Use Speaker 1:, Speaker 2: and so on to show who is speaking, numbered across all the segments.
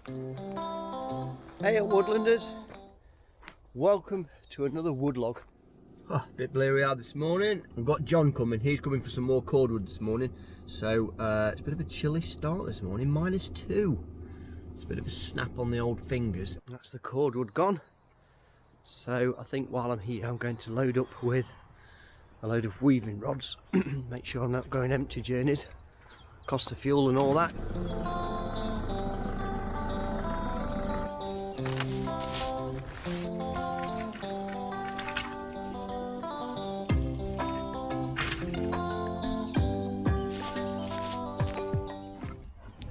Speaker 1: Hey Woodlanders, welcome to another woodlog. A bit bleary-eyed this morning. We've got John coming, he's coming for some more cordwood this morning. So it's a bit of a chilly start this morning, -2. It's a bit of a snap on the old fingers. That's the cordwood gone. So I think while I'm here I'm going to load up with a load of weaving rods. Make sure I'm not going empty journeys. Cost of fuel and all that.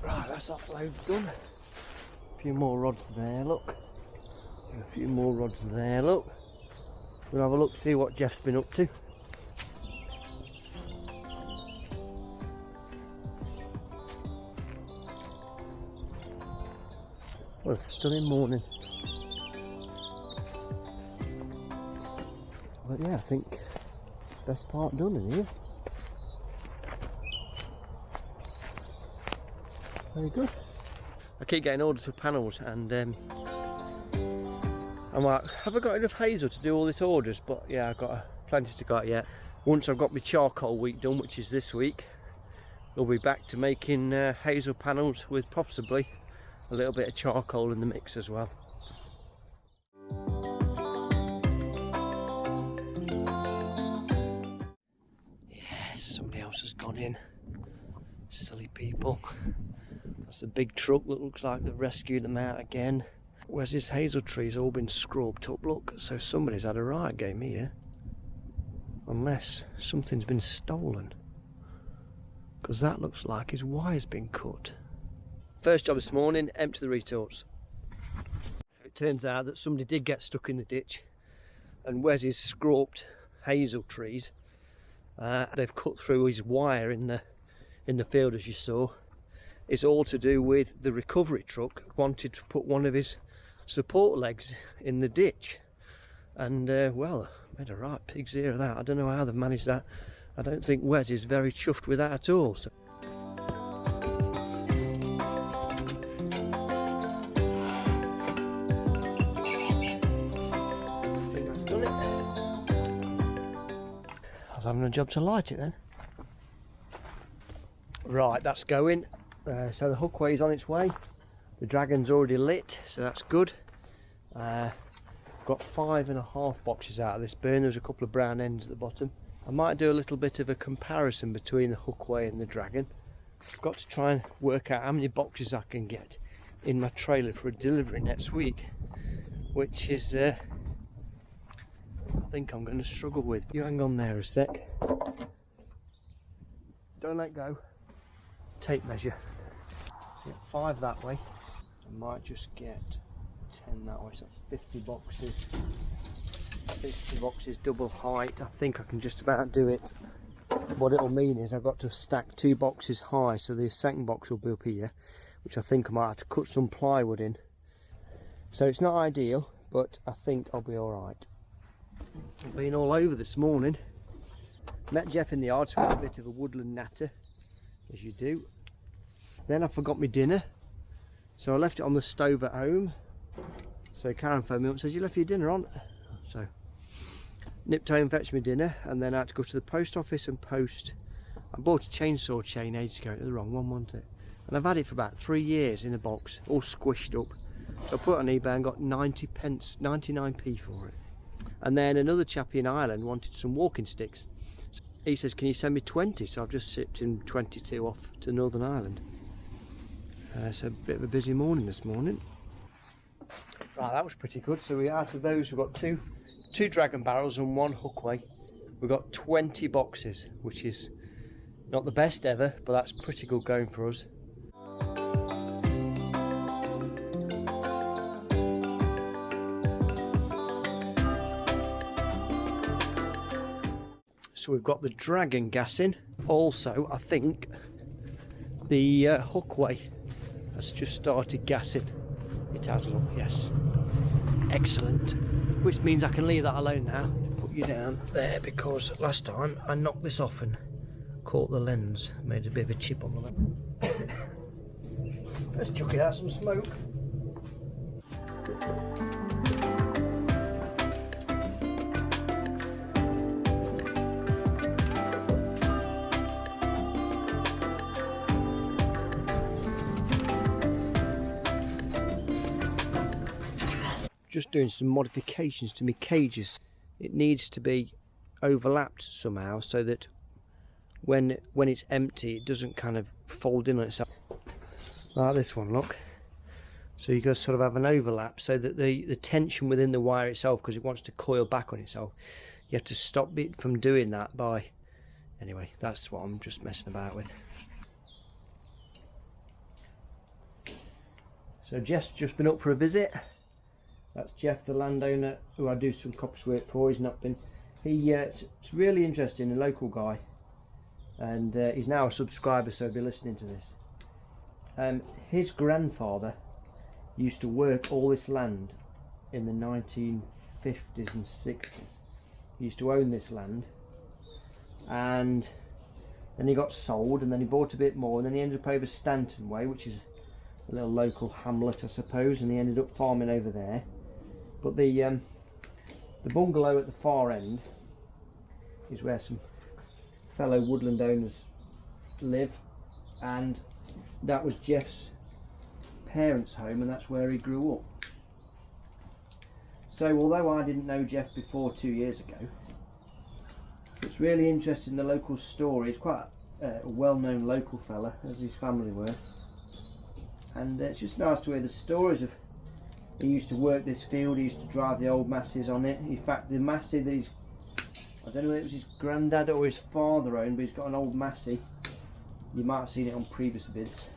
Speaker 1: Right, that's offload done. A few more rods there, look. And a few more rods there, look. We'll have a look, see what Jeff's been up to. What a stunning morning. But yeah, I think best part done in here. Very good. I keep getting orders for panels and I'm like, have I got enough hazel to do all these orders? But yeah, I've got plenty to go yet. Once I've got my charcoal week done, which is this week, we'll be back to making hazel panels with possibly a little bit of charcoal in the mix as well. Yes, somebody else has gone in. Silly people. That's a big truck that looks like they've rescued them out again. Where's this hazel tree's all been scrubbed up, look, so somebody's had a riot game here. Unless something's been stolen. Because that looks like his wire's been cut. First job this morning, empty the retorts. It turns out that somebody did get stuck in the ditch, and where's his scraped hazel trees, they've cut through his wire in the field, as you saw. It's all to do with the recovery truck wanted to put one of his support legs in the ditch, and well, made a right pig's ear of that. I don't know how they've managed that. I don't think Wes is very chuffed with that at all. So. Having a job to light it then. Right, that's going. So the hookway's on its way. The dragon's already lit, so that's good. Got 5.5 boxes out of this burn. There's a couple of brown ends at the bottom. I might do a little bit of a comparison between the hookway and the dragon. I've got to try and work out how many boxes I can get in my trailer for a delivery next week, which is I think I'm going to struggle with. You hang on there a sec. Don't let go. Tape measure. Get 5 that way. I might just get 10 that way, so that's 50 boxes. 50 boxes double height. I think I can just about do it. What it'll mean is I've got to stack 2 boxes high, so the second box will be up here, which I think I might have to cut some plywood in. So it's not ideal, but I think I'll be alright. I've been all over this morning. Met Jeff in the yard, so we had a bit of a woodland natter, as you do. Then I forgot my dinner, so I left it on the stove at home. So Karen phoned me up and says, you left your dinner on? So nipped home, fetched my dinner, and then I had to go to the post office and post. I bought a chainsaw chain ages ago. It was the wrong one, wasn't it? And I've had it for about 3 years in a box, all squished up. So I put it on eBay and got 90 pence, 99p for it. And then another chappie in Ireland wanted some walking sticks. So he says, can you send me 20? So I've just shipped him 22 off to Northern Ireland. So a bit of a busy morning this morning. Right, that was pretty good. So out of those, we've got two dragon barrels and 1 hookway. We've got 20 boxes, which is not the best ever, but that's pretty good going for us. So we've got the dragon gas in. Also, I think the hookway has just started gassing. It has, look, yes. Excellent. Which means I can leave that alone now. Put you down there, because last time I knocked this off and caught the lens. Made a bit of a chip on the lens. Let's chuck it out some smoke. Just doing some modifications to my cages. It needs to be overlapped somehow so that when it's empty it doesn't kind of fold in on itself like this one, look. So you got to sort of have an overlap so that the tension within the wire itself, because it wants to coil back on itself, you have to stop it from doing that by, anyway, that's what I'm just messing about with. So Jeff's just been up for a visit. That's Jeff, the landowner who I do some coppice work for. He's not been. It's really interesting, a local guy, and he's now a subscriber, so he'll be listening to this. His grandfather used to work all this land in the 1950s and 60s. He used to own this land, and then he got sold, and then he bought a bit more, and then he ended up over Stanton Way, which is a little local hamlet, I suppose, and he ended up farming over there. But the bungalow at the far end is where some fellow woodland owners live, and that was Jeff's parents' home, and that's where he grew up. So although I didn't know Jeff before 2 years ago, it's really interesting, the local story. He's quite a well-known local fella, as his family were, and it's just nice to hear the stories of. He used to work this field, he used to drive the old masses on it. In fact, the massey that he's, I don't know whether it was his granddad or his father owned, but he's got an old massey. You might have seen it on previous vids.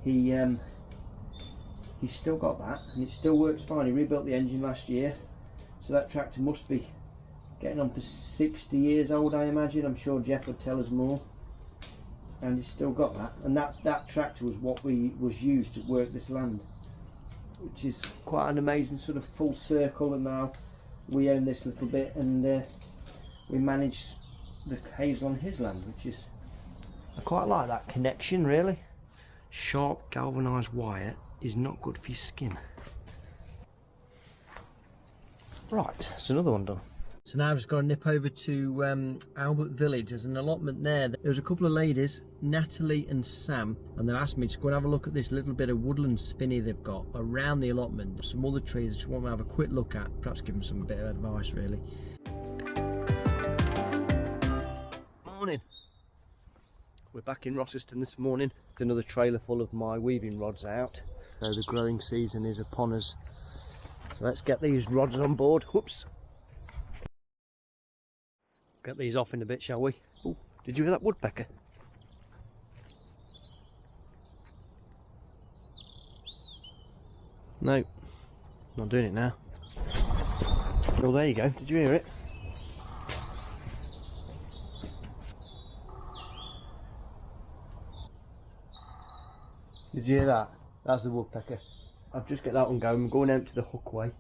Speaker 1: He's still got that, and it still works fine. He rebuilt the engine last year, so that tractor must be getting on for 60 years old, I imagine. I'm sure Jeff would tell us more. And he's still got that, and that tractor was what was used to work this land, which is quite an amazing sort of full circle. And now we own this little bit, and we manage the hazel on his land, which is, I quite like that connection, really. Sharp galvanised wire is not good for your skin. Right, that's another one done. So now I've just got to nip over to Albert Village. There's an allotment there. There was a couple of ladies, Natalie and Sam, and they asked me to go and have a look at this little bit of woodland spinney they've got around the allotment. Some other trees I just want to have a quick look at, perhaps give them some bit of advice, really. Morning. We're back in Rosseston this morning. Another trailer full of my weaving rods out. So the growing season is upon us. So let's get these rods on board. Whoops. Get these off in a bit, shall we? Oh, did you hear that woodpecker? No, not doing it now. Oh, there you go. Did you hear it? Did you hear that? That's the woodpecker. I'll just get that one going. We're going to empty the hookway,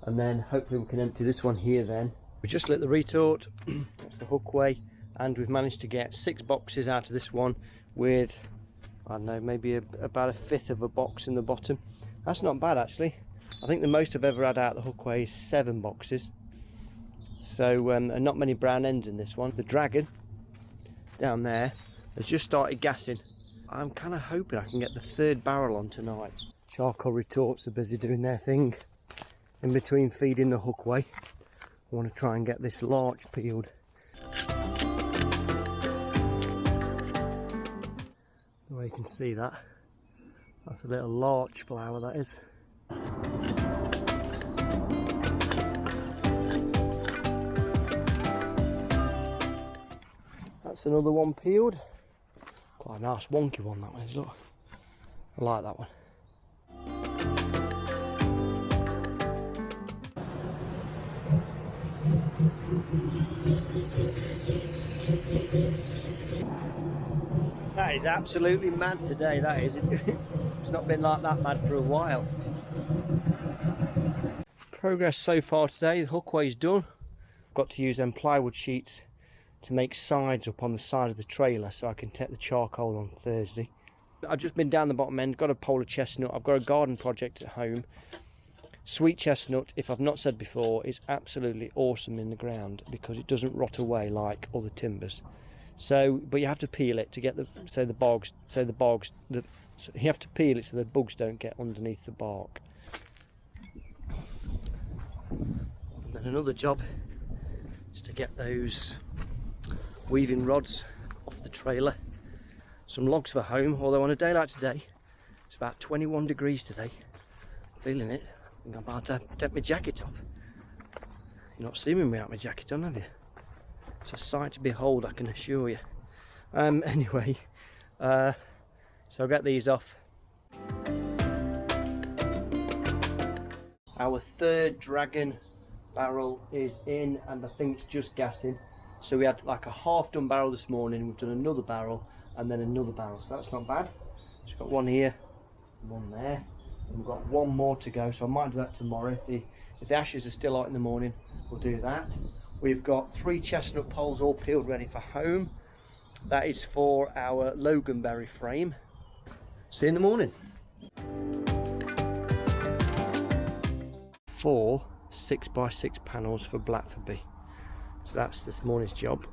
Speaker 1: and then hopefully we can empty this one here then. We just lit the retort, that's the hookway, and we've managed to get 6 boxes out of this one with, I don't know, maybe about a fifth of a box in the bottom. That's not bad actually. I think the most I've ever had out the hookway is 7 boxes. So, and not many brown ends in this one. The dragon down there has just started gassing. I'm kind of hoping I can get the 3rd barrel on tonight. Charcoal retorts are busy doing their thing in between feeding the hookway. I want to try and get this larch peeled. The way you can see that, that's a little larch flower, that is. That's another one peeled. Quite a nice wonky one that one is, look. I like that one. That is absolutely mad today, that is. It's not been like that mad for a while. Progress so far today, the hookway's done. Got to use them plywood sheets to make sides up on the side of the trailer so I can take the charcoal on Thursday. I've just been down the bottom end, got a polar chestnut. I've got a garden project at home. Sweet chestnut, if I've not said before, is absolutely awesome in the ground because it doesn't rot away like other timbers. So, but you have to peel it to get the you have to peel it so the bugs don't get underneath the bark. And then another job is to get those weaving rods off the trailer. Some logs for home, although on a day like today, it's about 21 degrees today. Feeling it. I think I'm about to take my jacket off. You're not seeing me without my jacket on, have you? It's a sight to behold, I can assure you. Anyway, so I'll get these off. Our third dragon barrel is in, and I think it's just gassing. So we had like a half done barrel this morning, we've done another barrel and then another barrel, so that's not bad. Just got one here, one there, and we've got one more to go, so I might do that tomorrow. If the ashes are still out in the morning, we'll do that. We've got 3 chestnut poles all peeled ready for home. That is for our loganberry frame. See you in the morning. 4 6x6 panels for Blackford. So that's this morning's job.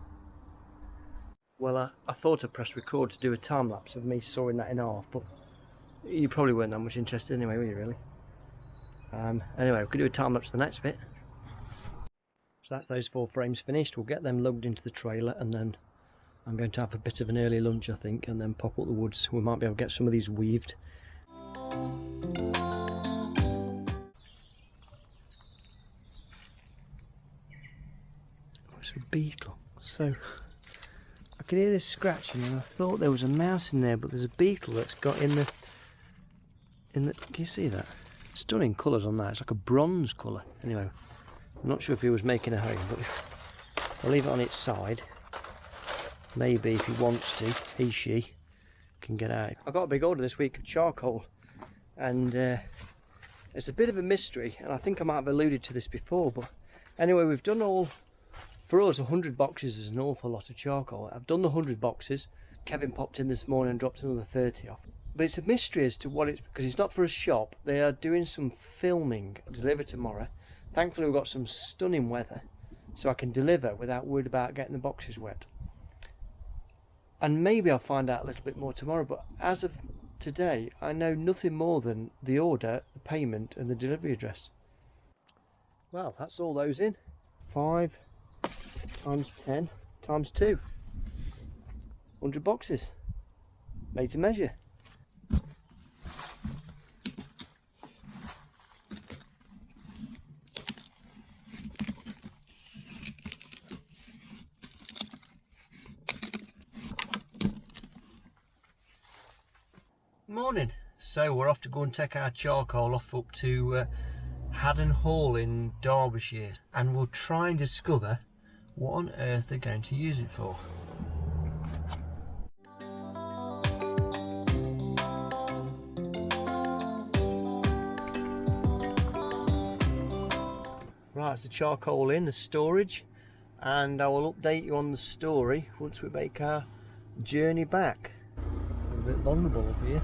Speaker 1: Well, I thought I'd press record to do a time lapse of me sawing that in half, but you probably weren't that much interested anyway, were you really? Anyway, we could do a time lapse the next bit. So that's those 4 frames finished. We'll get them lugged into the trailer, and then I'm going to have a bit of an early lunch, I think, and then pop up the woods. We might be able to get some of these weaved. It's a beetle. So I can hear this scratching, and I thought there was a mouse in there, but there's a beetle that's got in the. Can you see that? Stunning colours on that. It's like a bronze colour. Anyway, I'm not sure if he was making a home, but I'll leave it on its side. Maybe if he wants to, she can get out. I got a big order this week of charcoal, and it's a bit of a mystery, and I think I might have alluded to this before, but anyway, we've done all, for us 100 boxes is an awful lot of charcoal. I've done the 100 boxes. Kevin popped in this morning and dropped another 30 off. But it's a mystery as to what it's, because it's not for a shop. They are doing some filming, deliver tomorrow. Thankfully we've got some stunning weather, so I can deliver without worried about getting the boxes wet. And maybe I'll find out a little bit more tomorrow, but as of today, I know nothing more than the order, the payment and the delivery address. Well, that's all those in. 5 times 10 times 2. 100 boxes. Made to measure. Morning. So we're off to go and take our charcoal off up to Haddon Hall in Derbyshire, and we'll try and discover what on earth they're going to use it for. Right, it's the charcoal in the storage, and I will update you on the story once we make our journey back. A bit vulnerable up here.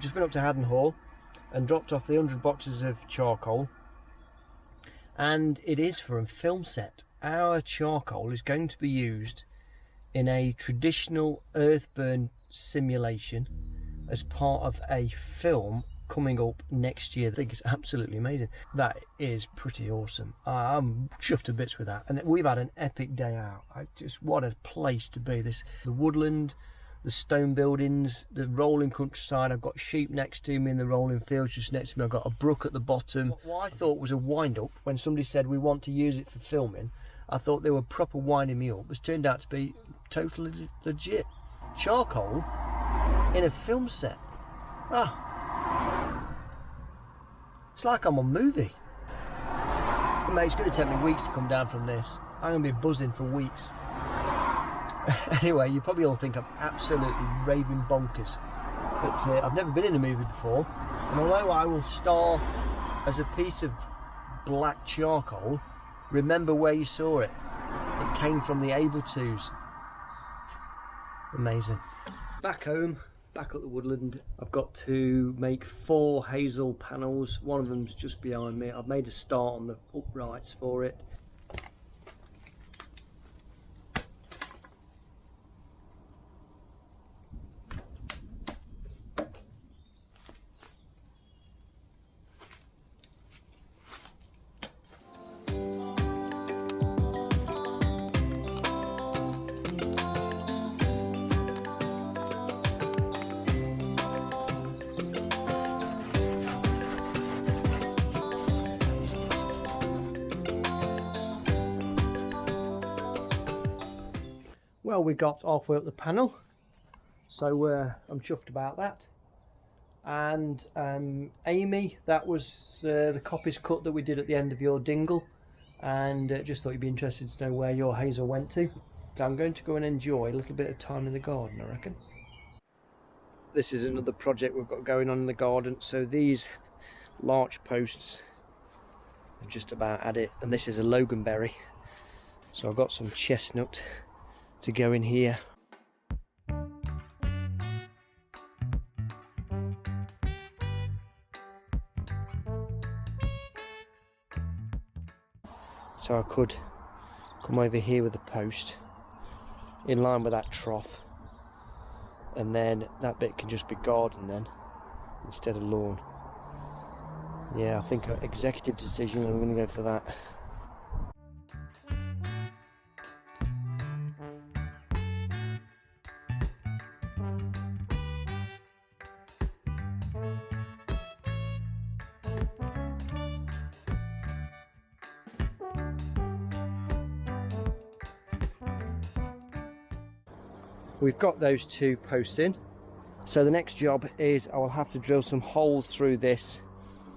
Speaker 1: Just been up to Haddon Hall and dropped off the 100 boxes of charcoal, and it is for a film set. Our charcoal is going to be used in a traditional earthburn simulation as part of a film coming up next year. I think it's absolutely amazing. That is pretty awesome. I'm chuffed to bits with that, and we've had an epic day out. What a place to be. The woodland, the stone buildings, the rolling countryside. I've got sheep next to me in the rolling fields just next to me. I've got a brook at the bottom. What I thought was a wind-up when somebody said we want to use it for filming, I thought they were proper winding me up. It's turned out to be totally legit. Charcoal in a film set. It's like I'm on movie. Mate, it's going to take me weeks to come down from this. I'm going to be buzzing for weeks. Anyway, you probably all think I'm absolutely raving bonkers, but I've never been in a movie before, and although I will star as a piece of black charcoal, Remember where you saw it. It came from the able-tos. Amazing. Back home, back at the Woodland, I've got to make 4 hazel panels. One of them's just behind me. I've made a start on the uprights for it. Well, we got halfway up the panel, so I'm chuffed about that. And Amy, that was the coppice cut that we did at the end of your dingle, and just thought you'd be interested to know where your hazel went to. So I'm going to go and enjoy a little bit of time in the garden, I reckon. This is another project we've got going on in the garden. So these larch posts have just about had it, and this is a loganberry. So I've got some chestnut to go in here. So I could come over here with the post in line with that trough, and then that bit can just be garden then instead of lawn. Yeah, I think an executive decision, I'm going to go for that. We've got those 2 posts in, so the next job is I will have to drill some holes through this,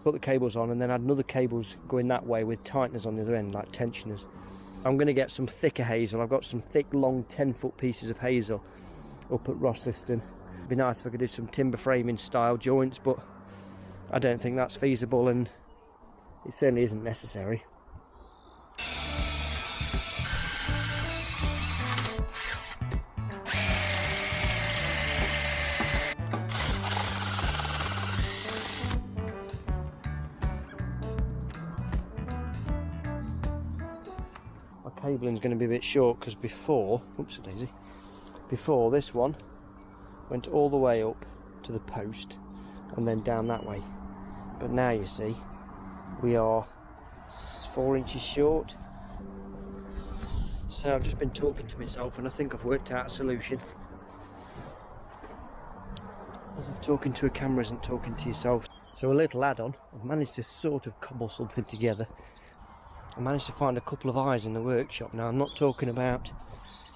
Speaker 1: put the cables on, and then add another cables going that way with tighteners on the other end, like tensioners. I'm going to get some thicker hazel. I've got some thick, long 10-foot pieces of hazel up at Rossliston. It'd be nice if I could do some timber framing style joints, but I don't think that's feasible, and it certainly isn't necessary. Cabling is going to be a bit short because before this one went all the way up to the post and then down that way, but now you see we are 4 inches short. So I've just been talking to myself, and I think I've worked out a solution. As if talking to a camera isn't talking to yourself. So a little add-on, I've managed to sort of cobble something together. I managed to find a couple of eyes in the workshop. Now, I'm not talking about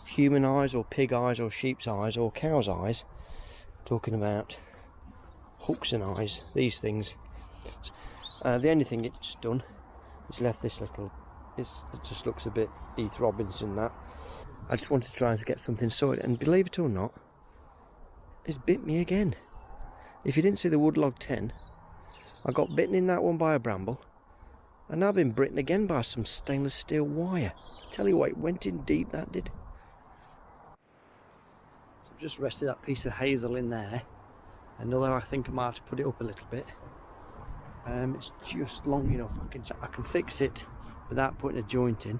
Speaker 1: human eyes or pig eyes or sheep's eyes or cow's eyes. I'm talking about hooks and eyes, these things. The only thing it's done is left this little, it just looks a bit Heath Robinson, that. I just wanted to try and get something sorted, and believe it or not, it's bit me again. If you didn't see the Woodlog 10, I got bitten in that one by a bramble. And I've been bitten again by some stainless steel wire. Tell you what, it went in deep, that did. So I've just rested that piece of hazel in there. And although I think I might have to put it up a little bit, it's just long enough. I can fix it without putting a joint in,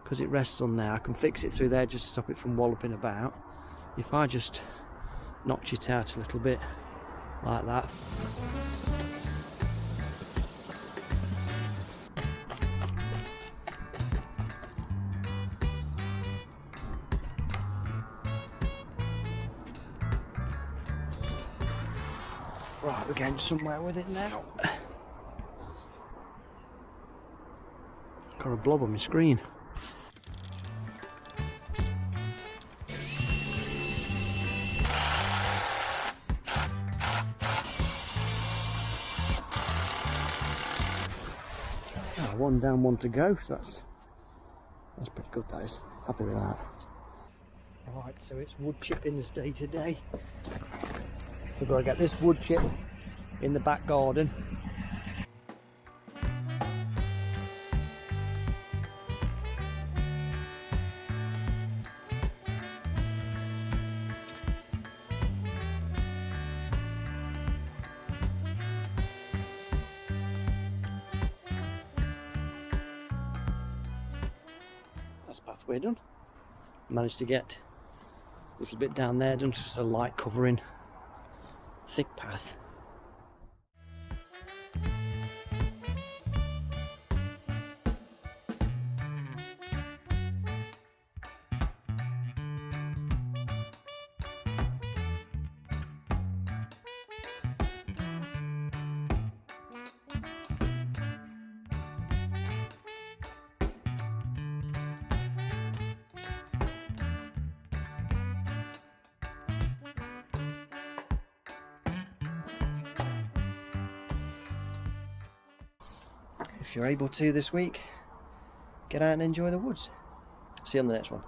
Speaker 1: because it rests on there. I can fix it through there just to stop it from walloping about. If I just notch it out a little bit like that. Right, we're getting somewhere with it now. Got a blob on my screen. Oh, 1 down, 1 to go, so that's pretty good, that is. Happy with that. Right, so it's wood chipping's day today. We've got to get this wood chip in the back garden. That's pathway done. Managed to get a little bit down there done, just a light covering, thick path. If you're able to this week, get out and enjoy the woods. See you on the next one.